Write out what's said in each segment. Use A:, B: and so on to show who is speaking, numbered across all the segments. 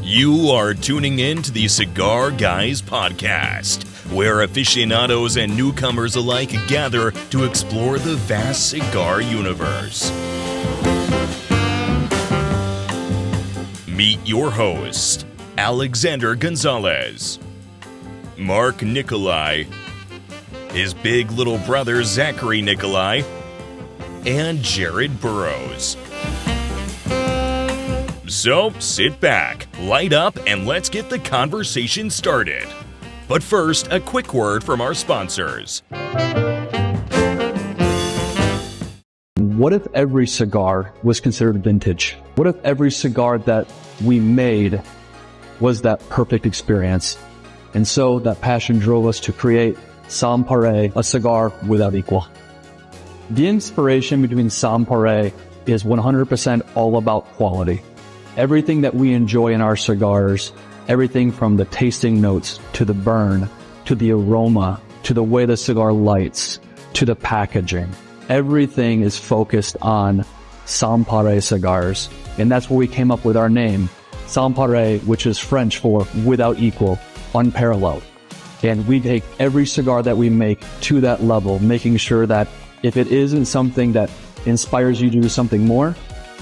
A: You are tuning in to the Cigar Guys podcast, where aficionados and newcomers alike gather to explore the vast cigar universe. Meet your host, Alexander Gonzalez, Mark Nikolai, his big little brother Zachary Nikolai, and Jared Burrows. So sit back, light up, and let's get the conversation started. But first, a quick word from our sponsors.
B: What if every cigar was considered vintage? What if every cigar that we made was that perfect experience? And so that passion drove us to create Sans Pareil, a cigar without equal. The inspiration between Sans Pareil is 100% all about quality. Everything that we enjoy in our cigars, everything from the tasting notes to the burn, to the aroma, to the way the cigar lights, to the packaging, everything is focused on Sans Pareil cigars. And that's where we came up with our name, Sans Pareil, which is French for without equal, unparalleled. And we take every cigar that we make to that level, making sure that if it isn't something that inspires you to do something more,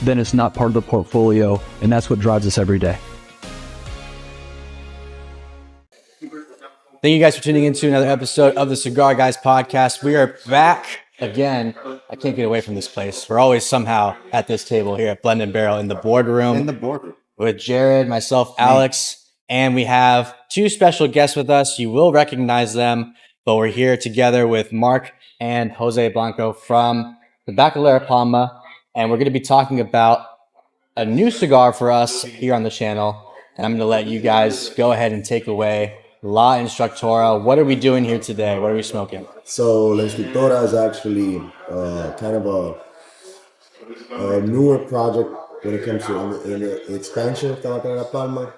B: then it's not part of the portfolio, and that's what drives us every day.
C: Thank you guys for tuning in to another episode of the Cigar Guys podcast. We are back again. I can't get away from this place. We're always somehow at this table here at Blend and Barrel in the boardroom. With Jared, myself, Alex, and we have two special guests with us. You will recognize them, but we're here together with Mark and Jose Blanco from Tabacalera Palma. And we're going to be talking about a new cigar for us here on the channel. And I'm going to let you guys go ahead and take away La Instructora. What are we doing here today? What are we smoking?
D: So La Instructora is actually kind of a newer project when it comes to in the expansion of Tabacalera Palma.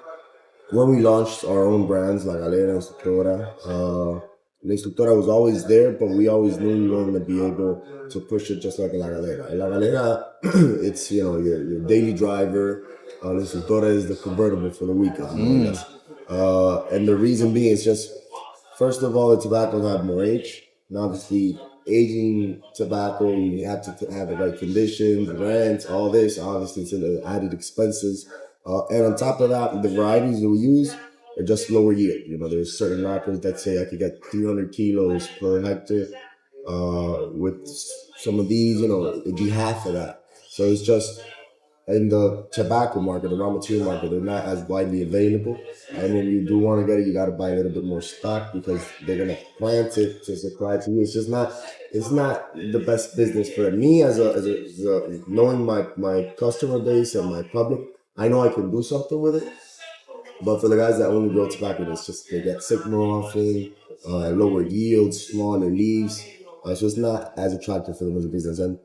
D: When we launched our own brands like Galera, Instructora, La Instructora was always there, but we always knew we weren't going to be able to push it just like La Galera. La Galera, it's, your daily driver. La Instructora is the convertible for the weekend. And the reason being is just, first of all, the tobacco have more age. And obviously, aging tobacco, you have to have the right conditions, rents, all this. Obviously, it's the added expenses. And on top of that, the varieties that we use are just lower yield. There's certain wrappers that say I could get 300 kilos per hectare. With some of these, it'd be half of that. So it's just, in the tobacco market, the raw material market, they're not as widely available. And when you do want to get it, you got to buy a little bit more stock because they're going to plant it to supply to you. It's not the best business for me as a knowing my customer base and my public. I know I can do something with it. But for the guys that only grow tobacco, it's just they get sick more often, lower yields, smaller leaves. So it's not as attractive for them as a business. And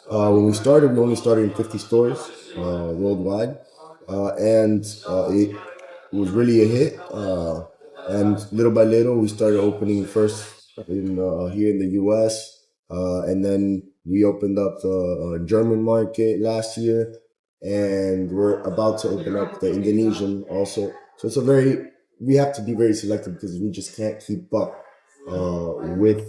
D: when we started, we only started in 50 stores worldwide. And it was really a hit. And little by little, we started opening first here in the U.S. And then we opened up the German market last year. And we're about to open up the Indonesian also. So we have to be very selective because we just can't keep up with,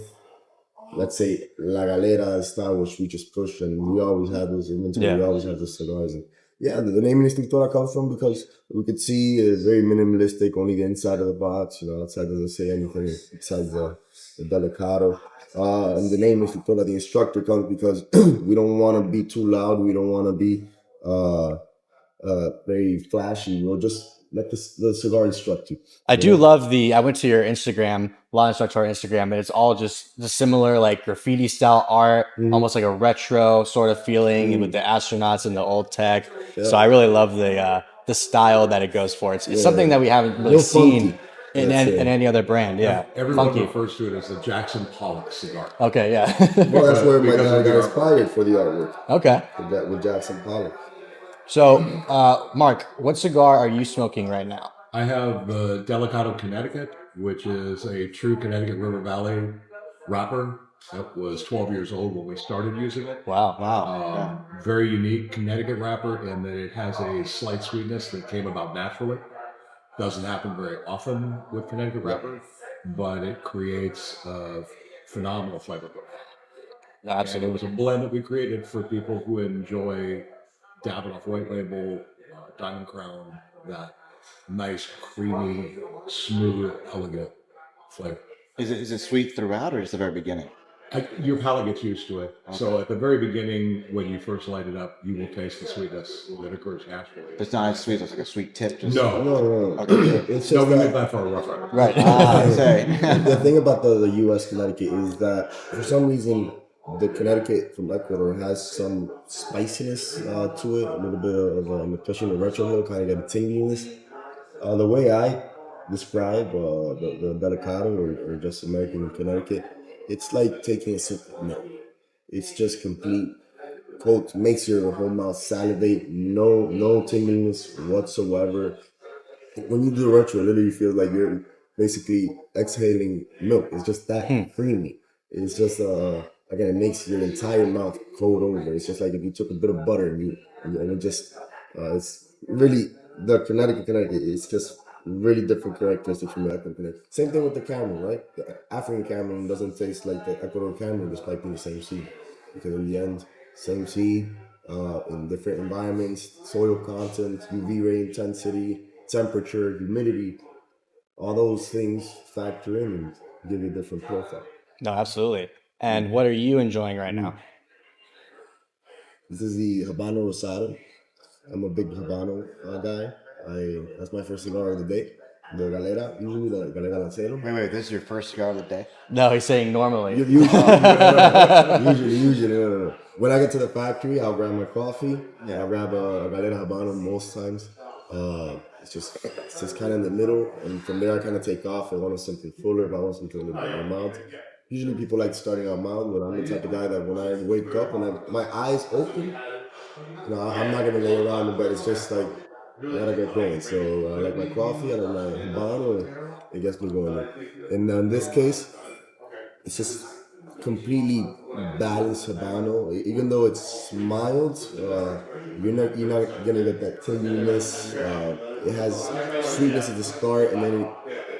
D: let's say, La Galera style, which we just push, and we always have this inventory, we always have the cigars. And the name Instructora comes from because we could see it's very minimalistic, only the inside of the box, outside doesn't say anything besides the delicado. And the name Instructora, the instructor, comes because we don't want to be too loud, we don't want to be very flashy. We'll just let the cigar instruct you.
C: I do love I went to your Instagram, La Instructora Instagram, and it's all just similar, like graffiti style art, almost like a retro sort of feeling with the astronauts and the old tech. Yeah. So I really love the style that it goes for. It's something that we haven't really seen in any other brand. Yeah.
E: Everyone refers to it as the Jackson Pollock cigar.
C: Okay, yeah.
D: Well, that's where my dad got inspired for the artwork.
C: Okay.
D: With Jackson Pollock.
C: So, Mark, what cigar are you smoking right now?
E: I have the Delicado Connecticut, which is a true Connecticut River Valley wrapper. It was 12 years old when we started using it.
C: Wow.
E: Very unique Connecticut wrapper in that it has a slight sweetness that came about naturally. Doesn't happen very often with Connecticut wrapper, but it creates a phenomenal flavor profile.
C: No,
E: And it
C: absolutely.
E: was a blend that we created for people who enjoy Davidoff White Label, Diamond Crown, that nice, creamy, smooth, elegant flavor.
F: Is it sweet throughout or just the very beginning?
E: Your palate gets used to it. Okay. So at the very beginning, when you first light it up, you will taste the sweetness that occurs naturally.
F: It's not as sweet, it's like a sweet tip. Just
E: No.
F: Okay.
D: It's
E: No,
D: just
E: we make
D: that
E: that for a rough rider.
F: Right. I say.
D: the thing about the U.S. Connecticut is that for some reason the Connecticut from Ecuador has some spiciness to it, a little bit of especially in the retro hill, kind of got a tingliness. The way I describe the Delicado or just American Connecticut, it's like taking a sip of milk. It's just complete coat, makes your whole mouth salivate, no tingliness whatsoever. When you do the retro, it literally feels like you're basically exhaling milk. It's just that creamy. It's just again, it makes your entire mouth coat over. It's just like if you took a bit of butter and it just it's really the Connecticut. It's just really different characteristics from the Ecuador Connecticut. Same thing with the Cameron, right? The African Cameron doesn't taste like the Ecuador Cameron, despite being the same seed, because in the end, same seed in different environments, soil content, UV ray intensity, temperature, humidity, all those things factor in and give you a different profile.
C: No, absolutely. And what are you enjoying right now?
D: This is the Habano Rosado. I'm a big Habano guy. That's my first cigar of the day. The Galera, usually the Galera Lancero.
F: Wait, this is your first cigar of the day?
C: No, he's saying normally.
D: Usually, no. When I get to the factory, I'll grab my coffee. Yeah, I'll grab a Galera Habano most times. It's just kind of in the middle, and from there I kind of take off. I want something fuller, if I want something a little bit more mild. Usually people like starting out mild, but I'm the type of guy that when I wake up and my eyes open, I'm not gonna lay around in bed. It's just like I gotta get going. So I like my coffee, I like my Habano, and it gets me going. And in this case, it's just completely balanced Habano. Even though it's mild, you're not gonna get that tingliness. It has sweetness at the start, and then it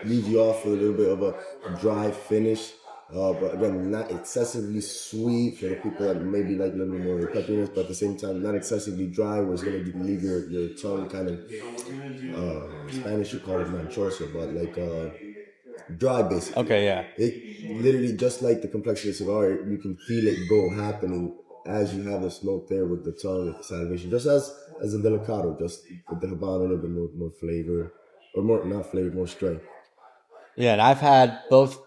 D: leaves you off with a little bit of a dry finish. But again, not excessively sweet for the people that maybe like a little bit more peppiness, but at the same time, not excessively dry, where it's gonna leave your tongue kind of Spanish you call it manchoso, but like dry basically.
C: Okay, yeah.
D: It literally, just like the complexity of the cigar, you can feel it happening as you have the smoke there with the tongue, with the salivation, just as a delicado, just with the Habano a little bit more flavor, or more not flavor, more strength.
C: Yeah, and I've had both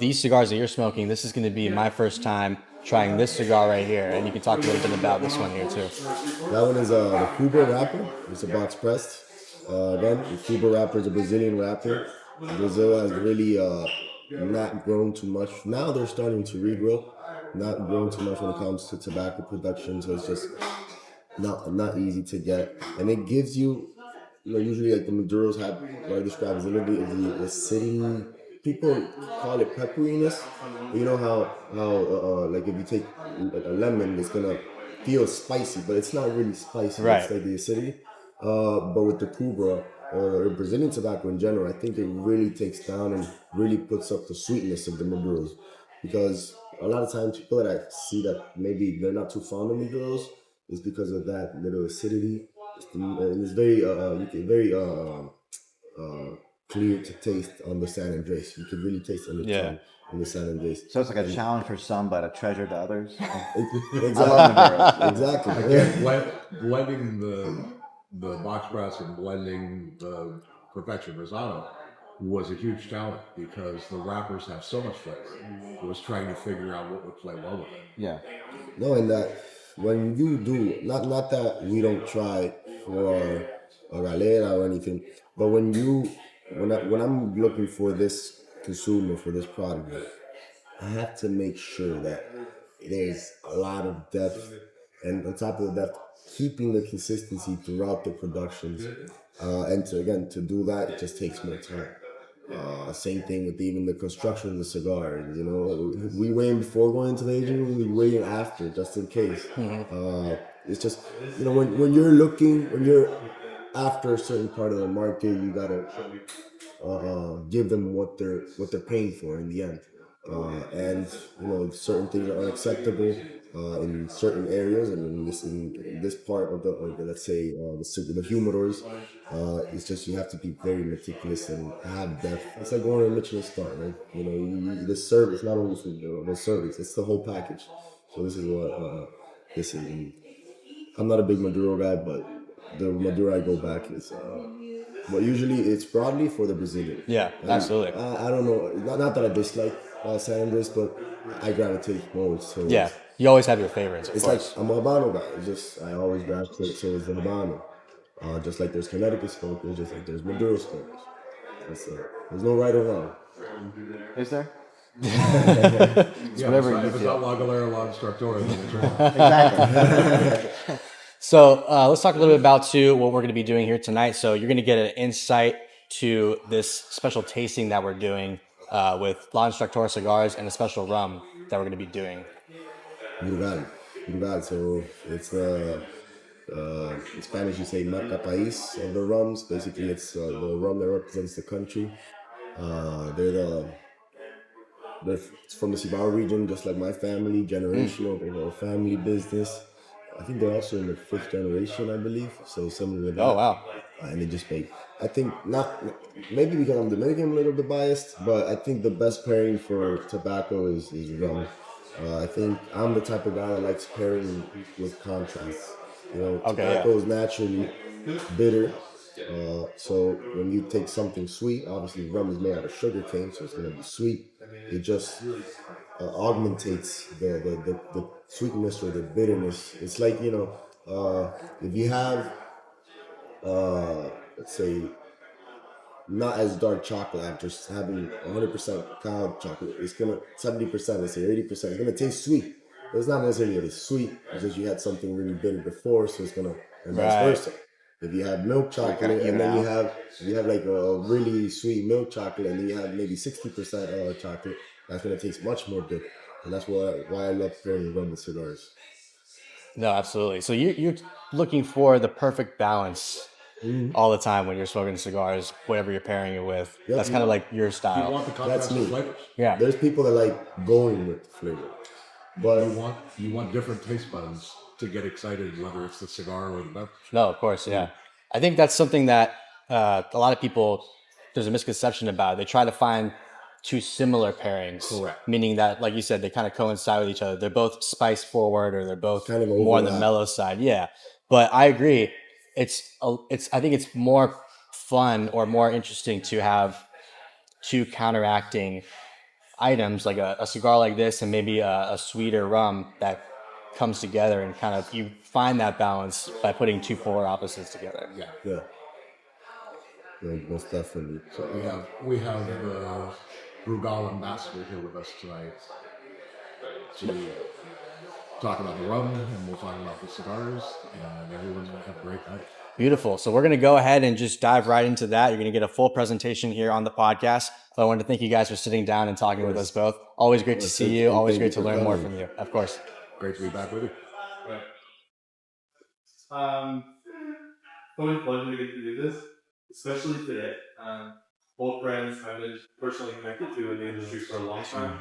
C: these cigars that you're smoking. This is going to be my first time trying this cigar right here, and you can talk a little bit about this one here too.
D: That one is the Cuba wrapper. It's a box pressed. Again, the Cuba wrapper is a Brazilian wrapper. Brazil has really not grown too much. Now they're starting to regrow. Not grown too much when it comes to tobacco production, so it's just not easy to get, and it gives you. Usually like the Maduros have what I describe as a little bit of the acidity. People call it pepperiness. But you know how like if you take like a lemon, it's gonna feel spicy, but it's not really spicy.
C: Right.
D: It's like the acidity. But with the Cuba or Brazilian tobacco in general, I think it really takes down and really puts up the sweetness of the Maduros, because a lot of times people that I see that maybe they're not too fond of Maduros is because of that little acidity. And it's very clear to taste on the San Andres. You could really taste on the tongue on the San Andres.
F: So it's like a challenge for some, but a treasure to others.
D: Exactly.
E: Again, blending the box press and blending the Perfection Rosado was a huge challenge, because the wrappers have so much flavor. It was trying to figure out what would play well with it.
F: Yeah.
D: No, and that when you do, not that we don't try for a galera or anything, but when I'm looking for this consumer, for this product, I have to make sure that there's a lot of depth, and on top of the depth, keeping the consistency throughout the productions, and to do that, it just takes more time. Same thing with even the construction of the cigar. We weigh in before going into the aging room, we weigh in after, just in case. It's just, when you're after a certain part of the market, you gotta give them what they're paying for in the end. And certain things are unacceptable in certain areas, and in this part of the let's say the humidors, it's just you have to be very meticulous and have depth. It's like going to a Michelin star, right? The service, not only food, the service, it's the whole package. So this is what this is. And I'm not a big Maduro guy, but the Maduro I go back is. But usually it's broadly for the Brazilian.
C: Yeah, absolutely.
D: I don't know. Not that I dislike San Andres, but I gravitate more towards.
C: Yeah, you always have your favorites, of
D: It's
C: course.
D: like I'm a Habano guy. It's just I always gravitate towards the Habano. Just like there's Connecticut smokers, just like there's Maduro smokers. There's no right or wrong.
F: Is there?
C: Whatever
E: If
C: you
E: it's
C: feel.
E: not La Galera, La Instructora, then it's right.
F: Exactly.
C: So let's talk a little bit about too what we're going to be doing here tonight. So you're going to get an insight to this special tasting that we're doing with La Instructora Cigars and a special rum that we're going to be doing.
D: Brugal. Brugal. So it's in Spanish you say marca país of the rums. Basically, it's the rum that represents the country. They're from the Cigar region, just like my family, generational. They have a family business. I think they're also in the 5th generation, I believe. So similar to that.
C: Oh, wow.
D: And they just make. I think not maybe because I'm Dominican, I'm a little bit biased, but I think the best pairing for tobacco is rum. I think I'm the type of guy that likes pairing with contrast. Tobacco is naturally bitter. So when you take something sweet, obviously rum is made out of sugar cane, so it's gonna be sweet. It just augmentates the sweetness or the bitterness. It's like if you have let's say not as dark chocolate after having 100% cacao chocolate, it's gonna 70%, let's say 80%, it's gonna taste sweet. But it's not necessarily that it's sweet, it's just you had something really bitter before, so it's gonna and vice versa. If you have milk chocolate and then you have like a really sweet milk chocolate and then you have maybe 60% chocolate, that's gonna taste much more bitter. And that's why I love pairing rum with cigars.
C: No, absolutely. So you're looking for the perfect balance all the time when you're smoking cigars, whatever you're pairing it with.
D: Yep.
C: That's kind of like your
E: You
C: style.
E: want the contrast of flavors.
C: Yeah.
D: There's people that like going with the flavor. But
E: You want different taste buds to get excited, whether it's the cigar or the beverage.
C: No, of course, yeah. I think that's something that a lot of people, there's a misconception about. They try to find two similar pairings.
E: Correct.
C: Meaning that, like you said, they kind of coincide with each other. They're both spice forward or they're both
D: Kind of
C: more on the
D: overlap.
C: mellow side. Yeah. But I agree. I think it's more fun or more interesting to have two counteracting items like a cigar like this and maybe a sweeter rum that comes together and kind of you find that balance by putting two polar opposites together.
D: yeah, most definitely.
E: So we have Brugal ambassador here with us tonight to talk about the rum, and we'll talk about the cigars, and everyone's gonna have a great night.
C: Beautiful. So we're going to go ahead and just dive right into that. You're going to get a full presentation here on the podcast. I want to thank you guys for sitting down and talking with us both. Always great to see you. Always great to learn more from you. Of course.
E: Great to be back with you.
G: Always a pleasure to get to do this, especially today. Both brands I've been personally connected to in the industry for a long time.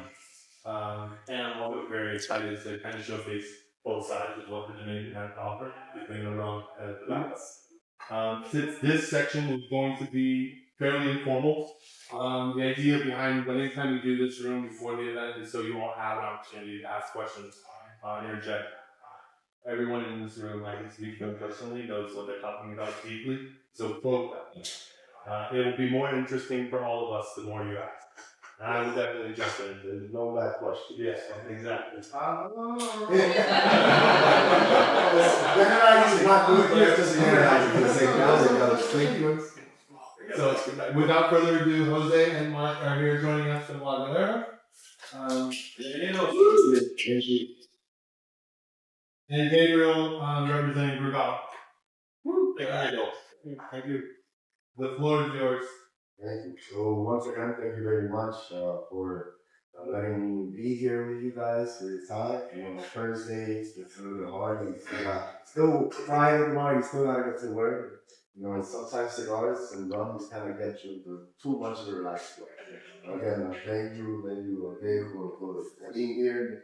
G: And I'm also very excited to kind of showcase both sides of what the Dominican has to offer between the rum and the tobacco. Since this section is going to be fairly informal, the idea behind anytime we do this room before the event is so you all have an opportunity to ask questions, interject. Everyone in this room, I can speak to them personally, knows what they're talking about deeply. So quote that. It will be more interesting for all of us the more you ask. And I will definitely jump in. There's no last question. Yes, exactly. So without further ado, Jose and Mark are here joining us from La Galera. And Gabriel representing Brugal. Thank you. The floor is yours.
D: Thank you. So once again, thank you very much for letting me be here with you guys for your time. On Thursday, it's a little bit hard. Still trying tomorrow. You still gotta get to work. You know, and sometimes cigars and rums kind of get you into too much of a relaxed way. Again, thank you, Dave, for being here.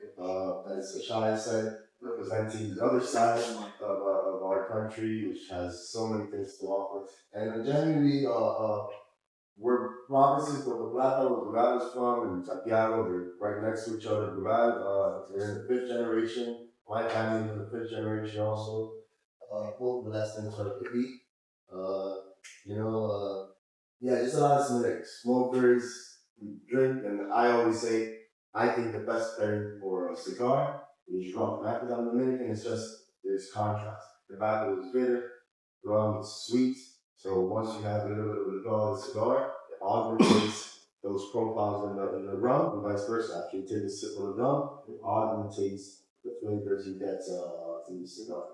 D: As Shai said, representing the other side of our country, which has so many things to offer. And generally, we're provinces where the Brugal is from, and Santiago, they're right next to each other. Brugal, they're in the fifth generation. My family's in the fifth generation also. Both the last names are Kapi. Uh, you know, yeah, just a lot of similarities. Smokers, drink, and I always say, I think the best pairing for a cigar is rum. After I'm Dominican, it's just, there's contrast. The tobacco is bitter, rum is sweet. So once you have a little bit of the draw of the cigar, it augments those profiles in the rum, and vice versa. After you take a sip of the rum, it augments the flavors you get from the cigar.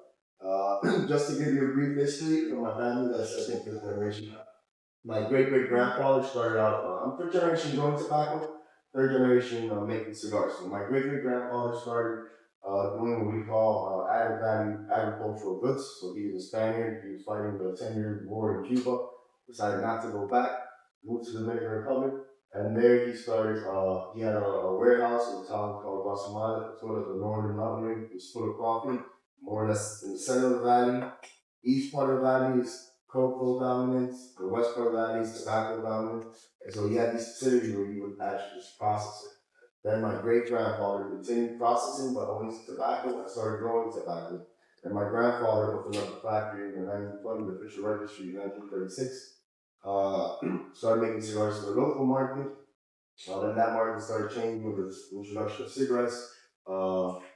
D: Just to give you a brief history of my family, that's I think fifth generation. My great great grandfather started out. I'm third generation growing tobacco, third generation making cigars. So my great great grandfather started doing what we call added value agricultural goods. So he was a Spaniard. He was fighting the 10-year war in Cuba. Decided not to go back. Moved to the Dominican Republic, and there he started. He had a warehouse in a town called Guatemala, sort of the northern mountain. It was full of coffee, more or less in the center of the valley. East part of the valley is cocoa dominant, the west part of the valley is tobacco dominant. And so he had these facilities where he would actually just process it. Then my great grandfather continued processing, but only tobacco, and started growing tobacco. And my grandfather opened up a factory in the 1920, the official registry in 1936. Started making cigars for the local market. Then that market started changing with the introduction of cigarettes.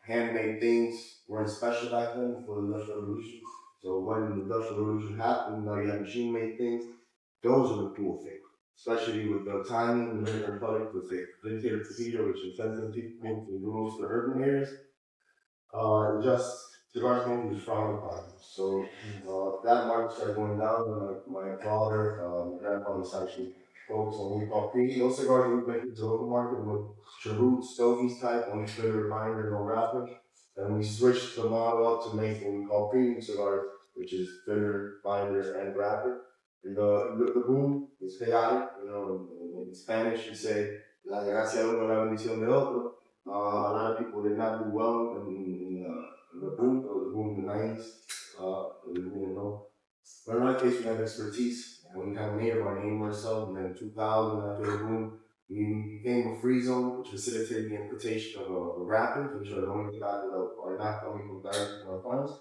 D: Handmade things weren't special back then for the Industrial Revolution. So when the Industrial Revolution happened, now you have machine-made things. Those are the cool things, especially with the timing in the Dominican Republic with the vintage tequila, which incentivizes people to move to the urban areas. Just cigars going to be frowned upon. So that market started going down. My father, my grandfather actually focused on what we call premium. Those cigars we make into the local market with cheroot, stogies type, only flavor binder, no wrapper. And we switched the model up to make what we call premium cigars, which is filler, binder, and wrapper. And the boom is chaotic. You know, in Spanish you say, la gracia de uno, la bendición de otro. A lot of people did not do well in the boom in the 90s. We didn't know. But in our case, we had expertise. And we kind of made our name ourselves. And then in 2000, after the boom, we became a free zone, which facilitated the importation of wrappers, which are the only tobacco that are not coming from direct from our farms.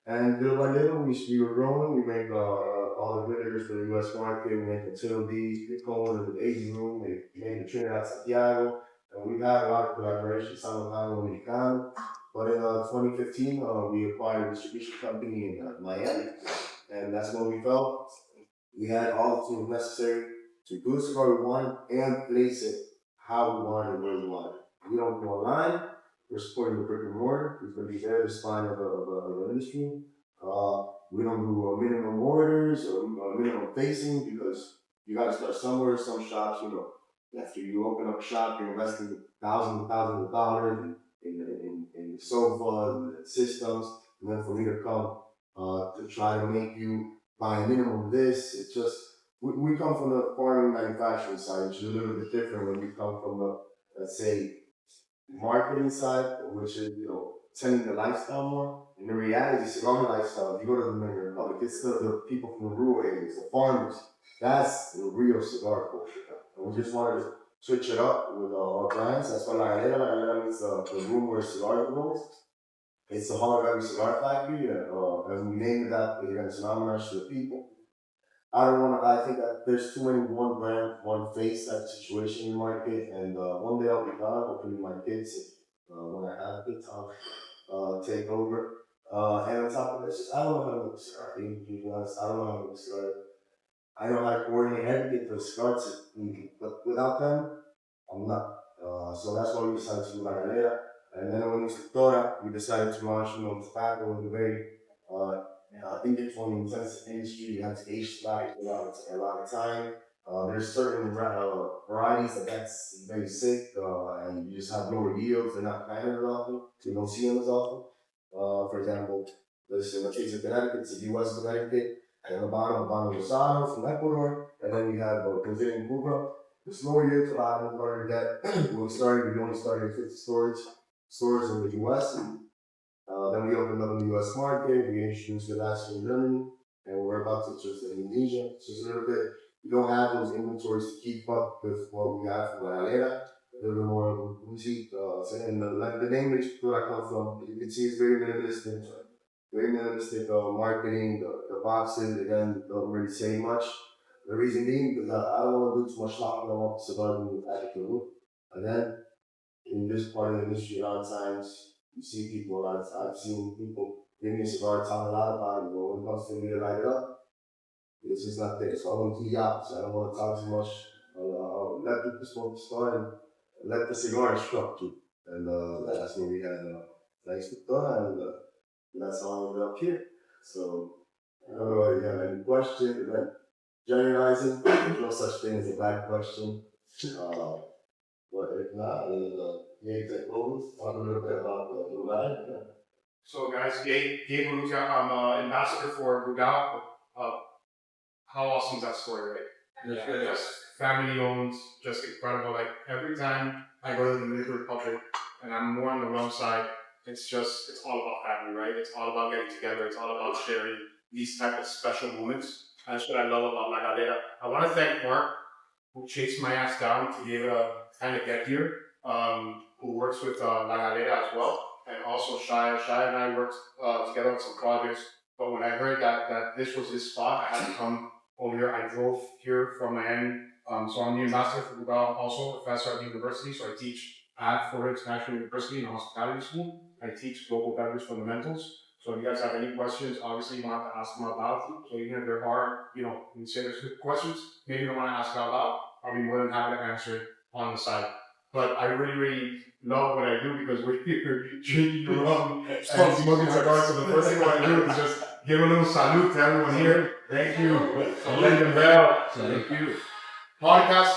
D: And little by little, we were growing. We made all the vinegars for the U.S. market. We made the Tilde, Piccone, the 80 room. We made the Trinidad Santiago. And we've had a lot of collaboration, Salomon and Mexicano. But in 2015, we acquired a distribution company in Miami. And that's when we felt we had all the tools necessary to do the cigar we wanted and place it how we wanted and where we wanted. We don't go online. We're supporting the brick and mortar. We're going to be there, the spine of the industry. We don't do minimum orders or minimum facing because you got to start somewhere. Some shops, you know, after you open up a shop, you're investing thousands and thousands of dollars in sofas and systems. And then for me to come to try to make you buy a minimum of this, it's just, we come from the farming manufacturing side, which is a little bit different when we come from the, let's say, marketing side, which is, you know, selling the lifestyle more. In the reality, cigar lifestyle, if you go to the Dominican Republic, it's still the people from the rural areas, the farmers. That's the real cigar culture. And we just wanted to switch it up with our clients. That's why La Galera means the room where cigars grows. It's the Holographic Cigar Factory, and we named it that again, it's an homage to the people. I think that there's too many one brand, one face type situation in the market, and one day I'll be done, hopefully my kids, when I have kids, I'll take over. And on top of this, I don't know how to make a cigar. To be honest, I don't know how to make a cigar. I know how to coordinate everything for the cigar, but without them, I'm not. So that's why we decided to do La Galera. And then when Instructora, we decided to launch, you know, tobacco in a very, I think it's one of the intensive industry. You have to age tobacco a lot of time. There's certain varieties that's very sick, and you just have lower yields. They're not planted as often, so you don't see them as often. For example, let's say in the case of Connecticut, it's the U.S. Connecticut. And Habano Rosado from Ecuador. And then we have Brazilian Brugal. The slower year to Latin started that. We only started 50 stores in the US. Then we opened up in the US market. We introduced the last in Germany. And we're about to just in Indonesia. Just a little bit. We don't have those inventories to keep up with what we have from Tabacalera. A little bit more boutique. And the name of where I come from, you can see it's very minimalistic. Very minimalistic marketing. The boxes, again, don't really say much. The reason being, because I don't want to do too much shopping. I want the cigar to move at the room. Again, in this part of the industry, a lot of times, you see people, I've seen people give me a cigar, talk a lot about it, but when it comes to me to light it up, it's just not there. So I want to do the opposite. I don't want to talk too much. Let people smoke the cigar and let the cigar instruct you. And that's when we had La Instructora, and that's how I ended up here. So, I don't know if you have any questions. Like, generalizing, there's no such thing as a bad question. But if not, take over, talk a little bit about the line.
H: So guys, Gabe Brugal, I'm ambassador for Brugal. How awesome is that story, right? Yeah. Just family owned, just incredible. Like every time I go to the Dominican Republic and I'm more on the rum side, it's all about family, right? It's all about getting together. It's all about sharing these type of special moments. That's what I love about La Galera. I want to thank Mark, who chased my ass down to be able to kind of get here, who works with La Galera as well, and also Shai. Shai and I worked together on some projects, but when I heard that this was his spot, I had to come over here. I drove here from Miami, so I'm the ambassador for Brugal, also a professor at the university, so I teach at Florida International University in Hospitality School. I teach global beverage fundamentals. So if you guys have any questions, obviously you don't have to ask them out loud. So even if there are, you say there's good questions, maybe you don't want to ask it out loud, I'll be more than happy to answer it on the side. But I really, really love what I do because we're here drinking rum and smoking cigars. So the first thing I want to do is just give a little salute to everyone here. Thank you. Blending Barrel. Thank you. Podcast.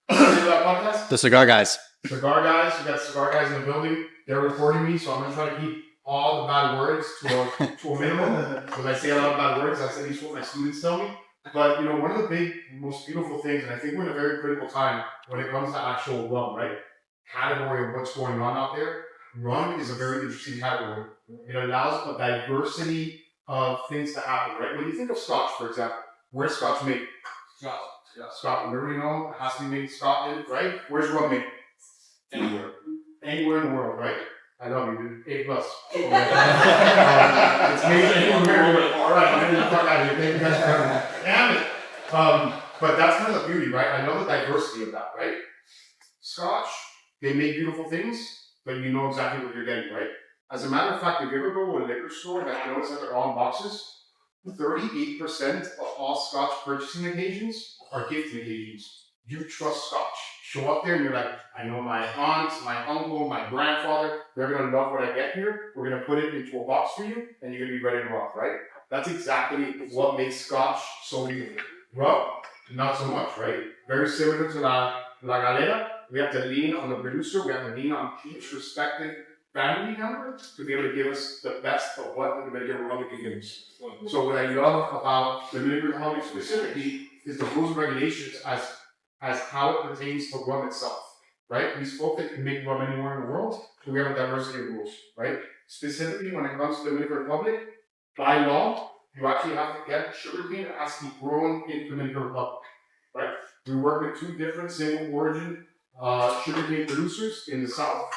H: Podcast?
C: The Cigar Guys.
H: Cigar Guys. We got Cigar Guys in the building. They're recording me, so I'm going to try to keep all the bad words to a minimum, because I say a lot of bad words. That's at least what my students tell me. But one of the most beautiful things, and I think we're in a very critical time when it comes to actual rum, right? Category of what's going on out there. Rum is a very interesting category. It allows a diversity of things to happen, right? When you think of Scotch, for example, where's Scotch made? Scotland. Everybody know it has to be made in Scotland, right? Where's rum made? Anywhere. Anywhere in the world, right? I love you, dude. A+. It's made anywhere. All right, I'm gonna fuck out of here. Thank you guys for having me. Damn it. But that's kind of the beauty, right? I love the diversity of that, right? Scotch, they make beautiful things, but you know exactly what you're getting, right? As a matter of fact, if you ever go to a liquor store that notice that they're all in boxes, 38% of all Scotch purchasing occasions are gifting occasions. You trust Scotch. Show up there and you're like, I know my aunt, my uncle, my grandfather, they're going to love what I get here. We're going to put it into a box for you and you're going to be ready to rock, right? That's exactly what makes Scotch so unique. Rum, not so much, right? Very similar to La Galera. We have to lean on the producer. We have to lean on each respective family member to be able to give us the best of what the Dominican Republic can give us. So what I love about the Dominican Republic specifically is the rules and regulations as how it pertains to rum itself, right? We spoke that you can make rum anywhere in the world, so we have a diversity of rules, right? Specifically, when it comes to the Dominican Republic, by law, you actually have to get sugarcane that has to be grown in the Dominican Republic, right? We work with two different single origin sugarcane producers in the south.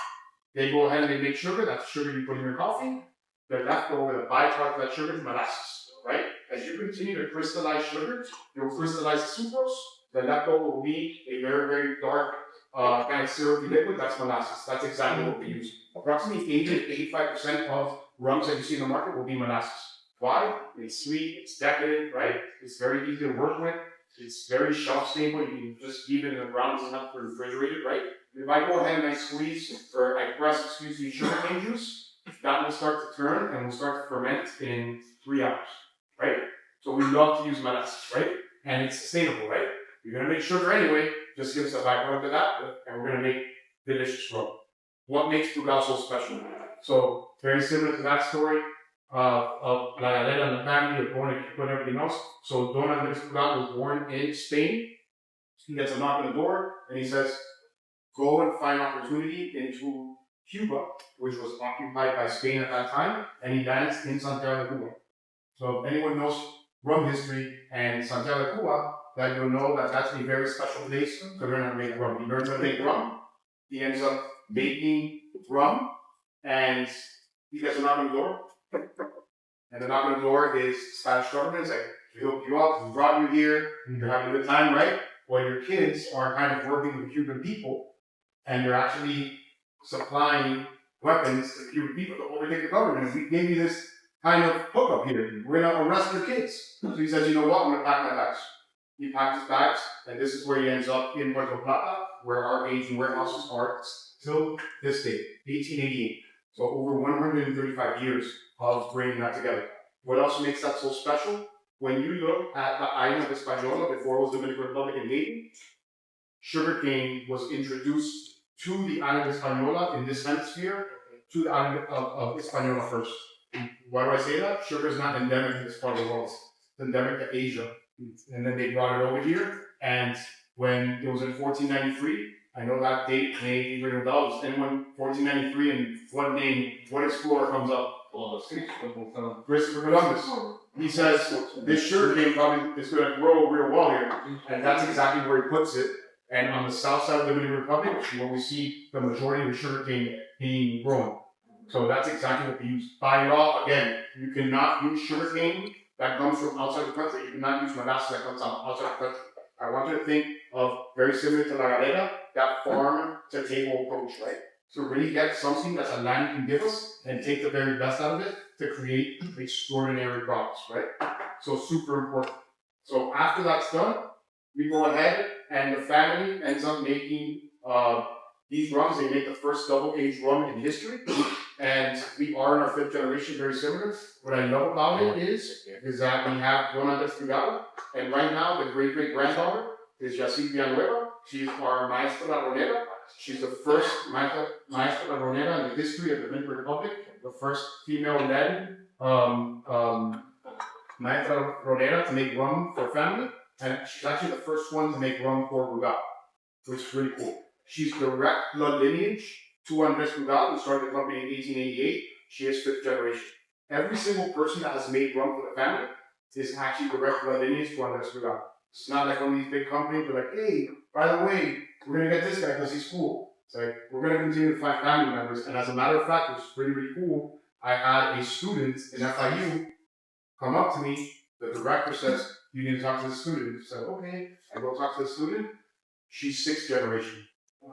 H: They go ahead and they make sugar, that's sugar you put in your coffee. The leftover, the byproduct of that sugar is molasses, right? As you continue to crystallize sugar, you'll crystallize the sucrose. The leftover will be a very, very dark kind of syrupy liquid. That's molasses. That's exactly what we use. Approximately 80 to 85% of rums that you see in the market will be molasses. Why? It's sweet, it's decadent, right? It's very easy to work with. It's very shelf stable. You can just leave it in the ground. It's not refrigerated, right? If I go ahead and I press sugarcane juice, that will start to turn and will start to ferment in 3 hours, right? So we love to use molasses, right? And it's sustainable, right? You're going to make sugar anyway, just give us a byproduct of that, and we're going to make delicious rum. What makes Brugal so special? So, very similar to that story, of La Galera and the family of born in Cuba and everything else. So Don Andres Brugal was born in Spain. He gets a knock on the door and he says, go and find opportunity into Cuba, which was occupied by Spain at that time, and he lands in Santiago de Cuba. So if anyone knows rum history and Santiago de Cuba, then you'll know that that's a very special place to learn how to make rum. He learns how to make rum. He ends up making rum, and he gets a knock on the door. And the knock on the door is Spanish government saying, we hook you up, we brought you here, you're having a good time, right? Well, your kids are kind of working with Cuban people, and they're actually supplying weapons to Cuban people to overtake the government. If we gave you this kind of hookup here, we're gonna arrest your kids. So he says, you know what, I'm gonna pack my bags. He packs his bags, and this is where he ends up in Puerto Plata, where our Asian warehouses are till this day, 1888. So over 135 years of bringing that together. What else makes that so special? When you look at the island of Hispaniola, before it was Dominican Republic and Haiti, sugarcane was introduced to the island of Hispaniola in this hemisphere, to the island of Hispaniola first. Why do I say that? Sugar is not endemic to this part of the world. It's endemic to Asia. And then they brought it over here, and when it was in 1493, I know that date may ring a bell. Anyone 1493 and what explorer comes up? Christopher Columbus. He says this sugarcane probably is going to grow real well here, and that's exactly where he puts it. And on the south side of the Dominican Republic, where we see the majority of the sugarcane being grown. So that's exactly what we use. By law, again, you cannot use sugarcane that comes from outside the country. You cannot use molasses that comes outside the country. I want you to think of very similar to La Galera, that farm to table approach, right? So really get something that the land can give us and take the very best out of it to create extraordinary products, right? So super important. So after that's done, we go ahead and the family ends up making these rums. They make the first double-aged rum in history. And we are in our 5th generation, very similar. What I love about it is that we have Don Andres Brugal, and right now the great-great-granddaughter is Yacine Villanueva. She's our Maestra Ronera. She's the first Maestra Ronera in the history of the Dominican Republic, the first female-led Maestra Ronera to make rum for family, and she's actually the first one to make rum for Brugal, which is really cool. She's direct blood lineage to Andres Brugal, who started the company in 1888. She is 5th generation. Every single person that has made rum for the family is actually direct blood lineage to Andres Brugal. It's not like one of these big companies are like, hey, by the way, we're going to get this guy because he's cool. It's like, we're going to continue to find family members. And as a matter of fact, it's really, really cool. I had a student in FIU come up to me. The director says, you need to talk to the student. I said, okay. I go talk to the student. She's 6th generation.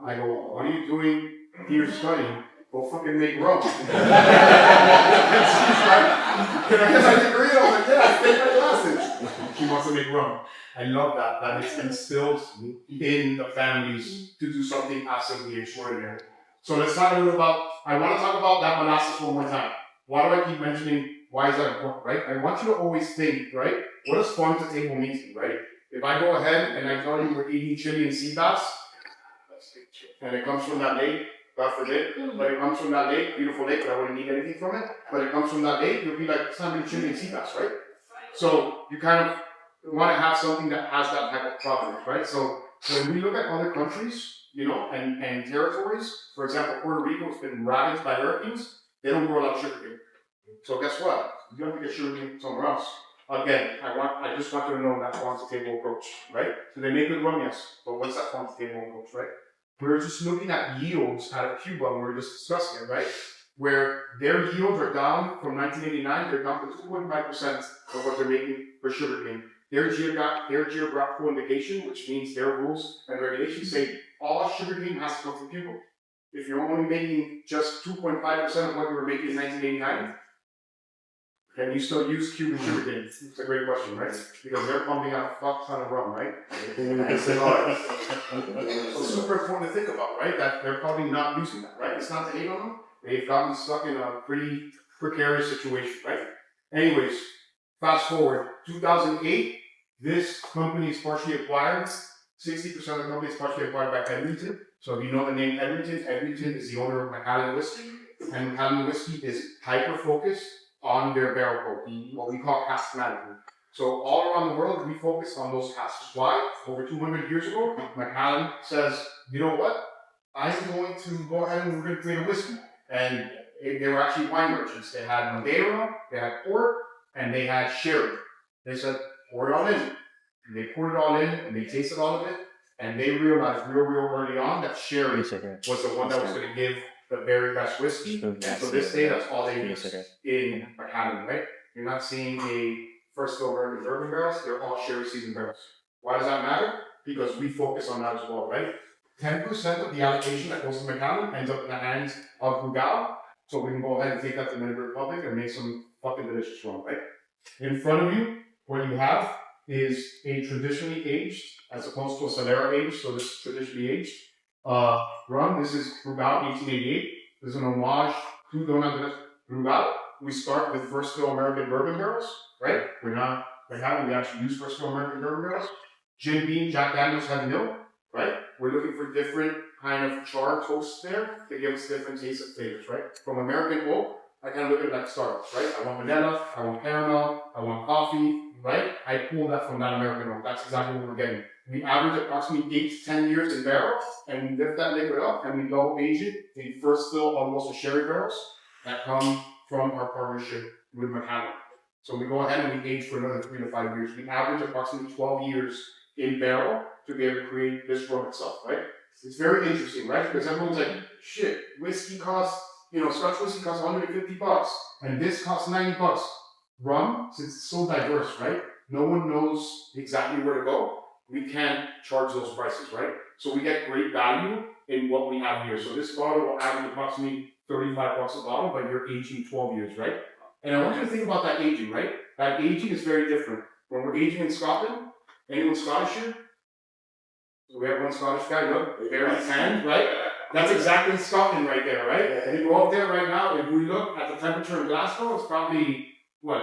H: I go, what are you doing here studying? Go fucking make rum. And she's like, can I get my degree? I was like, yeah, I take my classes. She wants to make rum. I love that. That it's instilled in the families to do something absolutely extraordinary. So let's talk a little about, I want to talk about that molasses one more time. Why do I keep mentioning why is that important, right? I want you to always think, right? What does farm to table mean to you, right? If I go ahead and I tell you we're eating chili and sea bass, and it comes from that lake, God forbid, but it comes from that lake, beautiful lake, but I wouldn't need anything from it, but it comes from that lake, you'll be like, it's not really chili and sea bass, right? So you kind of want to have something that has that type of provenance, right? So when we look at other countries, you know, and territories, for example, Puerto Rico has been ravaged by hurricanes, they don't grow a lot of sugarcane. So guess what? You have to get sugarcane somewhere else. Again, I just want you to know that farm to table approach, right? So they make good rum, yes, but what's that farm to table approach, right? We're just looking at yields out of Cuba, and we were just discussing it, right? Where their yields are down from 1989, they're down to 2.5% of what they're making for sugarcane. Their geographical indication, which means their rules and regulations, say all sugarcane has to come from Cuba. If you're only making just 2.5% of what you were making in 1989, can you still use Cuban sugarcane? It's a great question, right? Because they're pumping out a fuck ton of rum, right? So it's super important to think about, right? That they're probably not using that, right? It's not to hate on them. They've gotten stuck in a pretty precarious situation, right? Anyways, fast forward, 2008, this company is partially acquired. 60% of the company is partially acquired by Edrington. So if you know the name Edrington, Edrington is the owner of Macallan Whiskey. And Macallan Whiskey is hyper-focused on their barrel coat, what we call cask management. So all around the world, we focus on those casks. Why? Over 200 years ago, Macallan says, you know what? I'm going to go ahead and we're going to create a whiskey. And they were actually wine merchants. They had Madeira, they had port, and they had sherry. They said, pour it all in. And they poured it all in, and they tasted all of it, and they realized real early on that sherry was the one that was going to give the very best whiskey. And so this day, that's all they use in Macallan, right? You're not seeing a first fill bourbon barrels, they're all sherry seasoned barrels. Why does that matter? Because we focus on that as well, right? 10% of the allocation that goes to Macallan ends up in the hands of Brugal. So we can go ahead and take that to Dominican Republic and make some fucking delicious rum, right? In front of you, what you have is a traditionally aged, as opposed to a Solera aged, so this is traditionally aged rum. This is Brugal 1888. This is an homage to Don Andres Brugal. We start with first fill American bourbon barrels, right? We're not, we actually use first fill American bourbon barrels. Jim Beam, Jack Daniels had nil, right? We're looking for different kind of char toasts there to give us different tastes and flavors, right? From American oak, I kind of look at that Starbucks, right? I want vanilla, I want caramel, I want coffee, right? I pull that from that American oak. That's exactly what we're getting. We average approximately 8 to 10 years in barrel, and we lift that liquid up and we double age it in first fill almost a sherry barrels that come from our partnership with Macallan. So we go ahead and we age for another 3 to 5 years. We average approximately 12 years in barrel to be able to create this rum itself, right? It's very interesting, right? Because everyone's like, shit, whiskey costs, Scotch whiskey costs $150, and this costs $90. Rum, since it's so diverse, right? No one knows exactly where to go. We can't charge those prices, right? So we get great value in what we have here. So this bottle will average approximately $35 a bottle, but you're aging 12 years, right? And I want you to think about that aging, right? That aging is very different. When we're aging in Scotland, anyone Scottish here? So we have one Scottish guy, look, very tanned, right? That's exactly Scotland right there, right? And you go up there right now, if we look at the temperature in Glasgow, it's probably, what,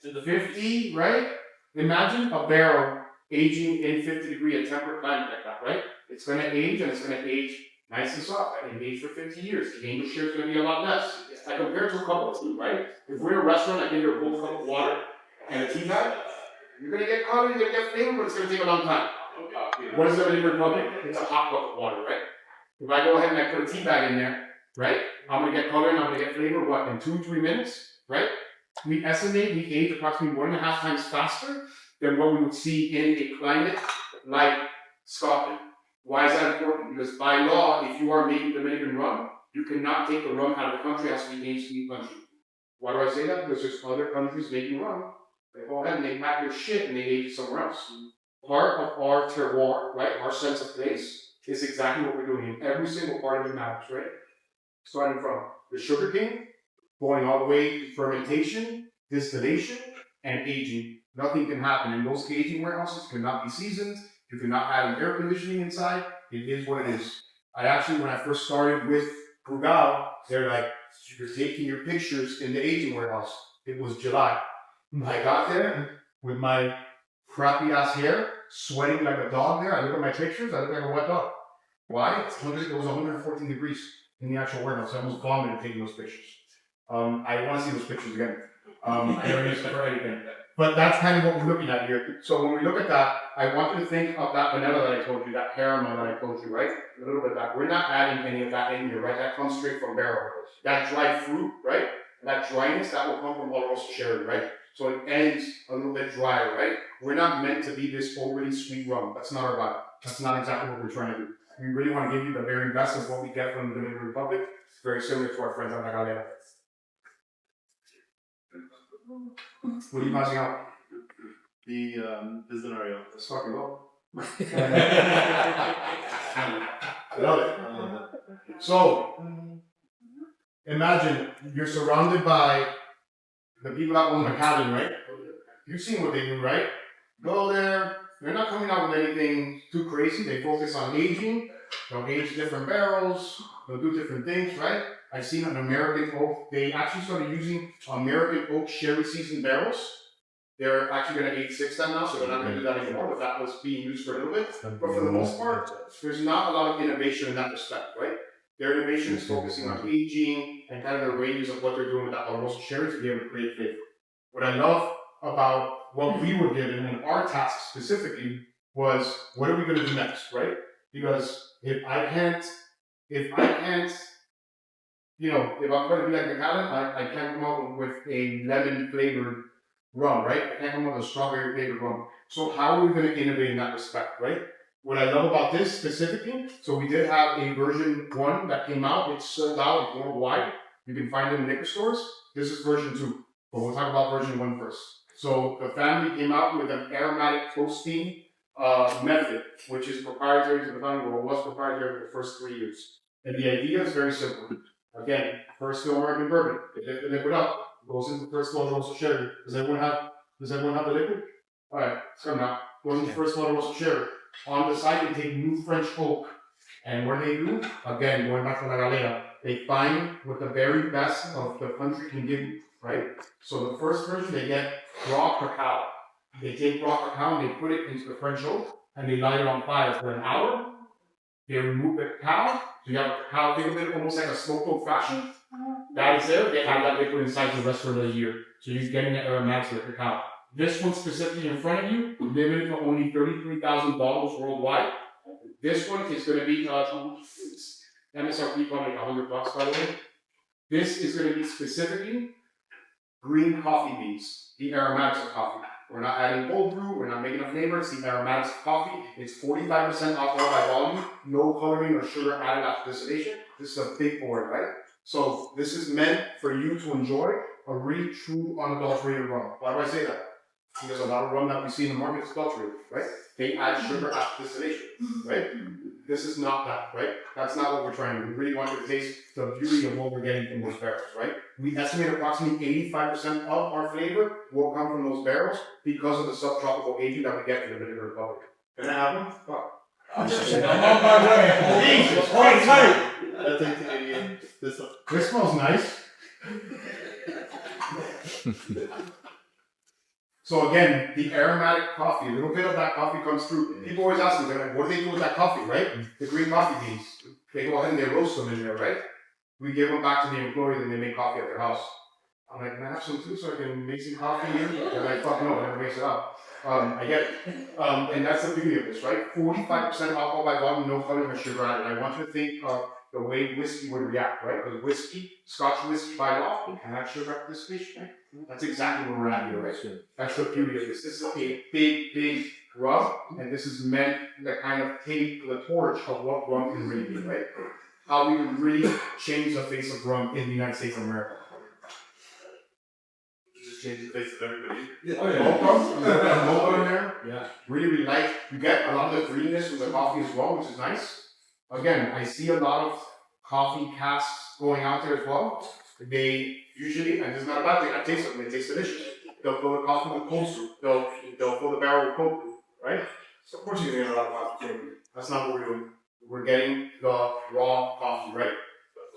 H: 50, right? Imagine a barrel aging in 50-degree at temperate climate like that, right? It's going to age, and it's going to age nice and soft. And age for 50 years. The English share is going to be a lot less. I compare it to a cup of tea, right? If we're in a restaurant, I give you a cold cup of water and a tea bag, you're going to get color, you're going to get flavor, but it's going to take a long time. What is the Dominican Republic? It's a hot cup of water, right? If I go ahead and I put a tea bag in there, right? I'm going to get color and I'm going to get flavor, what, in 2-3 minutes, right? We estimate we age approximately 1.5 times faster than what we would see in a climate like Scotland. Why is that important? Because by law, if you are making Dominican rum, you cannot take the rum out of the country. It has to be aged in the country. Why do I say that? Because there's other countries making rum. They go ahead and they pack their shit and they age it somewhere else. Part of our terroir, right, our sense of place, is exactly what we're doing in every single part of the matters, right? Starting from the sugar cane, going all the way to fermentation, distillation, and aging. Nothing can happen. In those aging warehouses, cannot be seasoned. You cannot have an air conditioning inside. It is what it is. I actually, when I first started with Brugal, they're like, you're taking your pictures in the aging warehouse. It was July. I got there with my crappy ass hair, sweating like a dog there. I look at my pictures, I look like a wet dog. Why? It was 114 degrees in the actual warehouse. I almost vomited taking those pictures. I want to see those pictures again. I never used them for anything. But that's kind of what we're looking at here. So when we look at that, I want you to think of that vanilla that I told you, that caramel that I told you, right? A little bit of that. We're not adding any of that in here, right? That comes straight from barrel. That dried fruit, right? That dryness, that will come from Oloroso sherry, right? So it ends a little bit drier, right? We're not meant to be this overly sweet rum. That's not our vibe. That's not exactly what we're trying to do. We really want to give you the very best of what we get from the Dominican Republic. It's very similar to our friends at Tabacalera. What are you passing out?
G: The scenario.
H: Let's fucking go. I love it. So, imagine you're surrounded by the people that own Macallan, right? You've seen what they do, right? Go there. They're not coming out with anything too crazy. They focus on aging. They'll age different barrels. They'll do different things, right? I've seen an American oak. They actually started using American oak sherry seasoned barrels. They're actually going to age 6 them now, so they're not going to do that anymore, but that was being used for a little bit. But for the most part, there's not a lot of innovation in that respect, right? Their innovation is focusing on aging and kind of the ranges of what they're doing with that Oloroso sherry to be able to create flavor. What I love about what we were given and our task specifically was, what are we going to do next, right? Because if I'm going to be like a talent, I can't come up with a lemon flavored rum, right? I can't come up with a strawberry flavored rum. So how are we going to innovate in that respect, right? What I love about this specifically, so we did have a version 1 that came out. It's sold out worldwide. You can find it in liquor stores. This is version 2, but we'll talk about version 1 first. So the family came out with an aromatic toasting method, which is proprietary to the family, or was proprietary for the first 3 years. And the idea is very simple. Again, first fill American bourbon. If the liquid up, goes into the first fill Oloroso sherry. Does everyone have the liquid? All right, it's coming out. Goes into the first fill Oloroso sherry. On the side, they take new French oak. And what they do, again, going back to La Galera, they find what the very best of the country can give you, right? So the first version, they get raw cacao. They take raw cacao and they put it into the French oak and they light it on fire for an hour. They remove the cacao. So you have cacao, think of it almost like a smoked oak fashion. That is there. They have that liquid inside the rest of the year. So you're getting the aromatics of the cacao. This one specifically in front of you, limited to only 33,000 bottles worldwide. This one is going to be MSRP probably like $100 by the way. This is going to be specifically green coffee beans, the aromatics of coffee. We're not adding cold brew, we're not making a flavor, it's the aromatics of coffee. It's 45% alcohol by volume, no coloring or sugar added after distillation. This is a big board, right? So this is meant for you to enjoy a really true unadulterated rum. Why do I say that? Because a lot of rum that we see in the market is adulterated, right? They add sugar after distillation, right? This is not that, right? That's not what we're trying to do. We really want you to taste the beauty of what we're getting from those barrels, right? We estimate approximately 85% of our flavor will come from those barrels because of the subtropical aging that we get from the Dominican Republic. Can I have one? Fuck.
G: I'm on my way. Jesus Christ. That's 1888. This one.
H: This smells nice. So again, the aromatic coffee, a little bit of that coffee comes through. People always ask me, they're like, what do they do with that coffee, right? The green coffee beans. They go ahead and they roast them in there, right? We give them back to the employees and they make coffee at their house. I'm like, can I have some too so I can make some coffee here? They're like, fuck no, I never mix it up. I get it. And that's the beauty of this, right? 45% alcohol by volume, no coloring or sugar added. I want you to think of the way whiskey would react, right? Because whiskey, Scotch whiskey by law, you can have sugar after distillation, right? That's exactly where we're at here, right? That's the beauty of this. This is a big, big rum, and this is meant to kind of take the torch of what rum can really be, right? How we can really change the face of rum in the United States of America.
G: Just change the face of everybody.
H: Oh yeah. Mocha in there. Yeah. Really light. You get a lot of the greenness from the coffee as well, which is nice. Again, I see a lot of coffee casks going out there as well. They usually, and this is not a bad thing, I taste them, they taste delicious. They'll fill the coffee with cold soup. They'll fill the barrel with cold brew, right? So of course you're getting a lot of coffee flavor. That's not what we're doing. We're getting the raw coffee, right?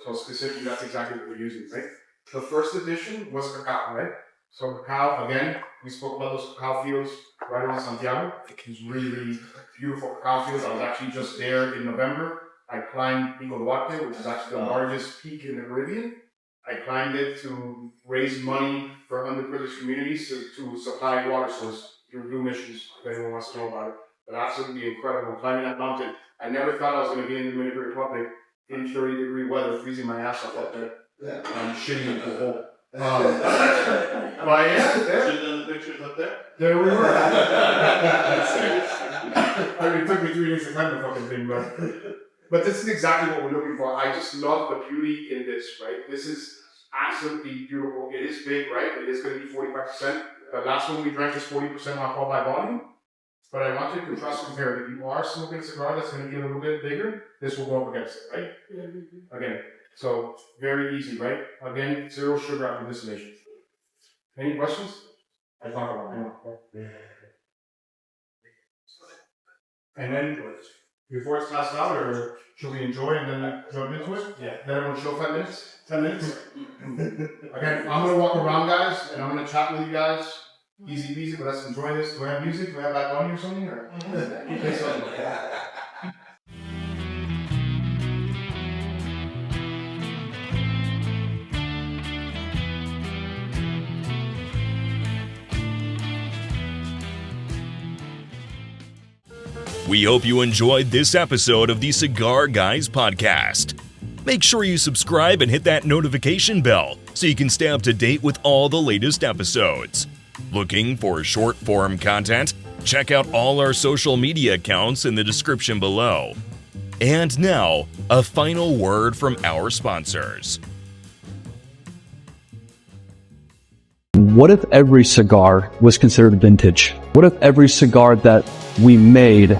H: So specifically, that's exactly what we're using, right? The first edition was cacao, right? So cacao, again, we spoke about those cacao fields right around Santiago. It's really beautiful cacao fields. I was actually just there in November. I climbed Pico Duarte, which is actually the largest peak in the Caribbean. I climbed it to raise money for underprivileged communities to supply water source through Blue Missions, if anyone wants to know about it. But absolutely incredible. Climbing that mountain. I never thought I was going to be in the Dominican Republic in 30-degree weather, freezing my ass off up there. I'm shitting into the hole. But yeah, there.
G: Should have done the pictures up there.
H: There we were. I mean, it took me 3 days to climb the fucking thing, but this is exactly what we're looking for. I just love the beauty in this, right? This is absolutely beautiful. It is big, right? It is going to be 45%. The last one we drank is 40% alcohol by volume. But I want you to contrast compare. If you are smoking a cigar that's going to be a little bit bigger, this will go up against it, right? Again, so very easy, right? Again, 0 sugar after distillation. Any questions? I talk about it. And then, before it's passed out, or should we enjoy and then jump into it? Yeah. Then I'm going to show 5 minutes? 10 minutes? Again, I'm going to walk around, guys, and I'm going to chat with you guys. Easy peasy, but let's enjoy this. Do I have music? Do I have that on or something? Or?
A: We hope you enjoyed this episode of the Cigar Guys podcast. Make sure you subscribe and hit that notification bell so you can stay up to date with all the latest episodes. Looking for short-form content? Check out all our social media accounts in the description below. And now, a final word from our sponsors.
B: What if every cigar was considered vintage? What if every cigar that we made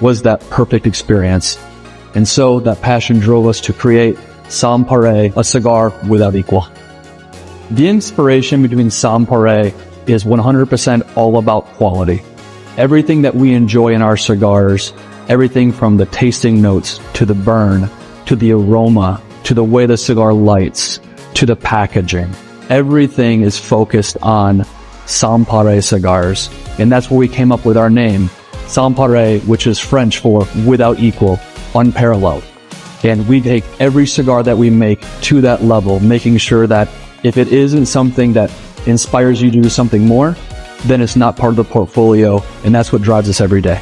B: was that perfect experience? And so that passion drove us to create Sans Pareil, a cigar without equal. The inspiration between Sans Pareil is 100% all about quality. Everything that we enjoy in our cigars, everything from the tasting notes to the burn, to the aroma, to the way the cigar lights, to the packaging, everything is focused on Sans Pareil cigars. And that's where we came up with our name, Sans Pareil, which is French for without equal, unparalleled. And we take every cigar that we make to that level, making sure that if it isn't something that inspires you to do something more, then it's not part of the portfolio, and that's what drives us every day.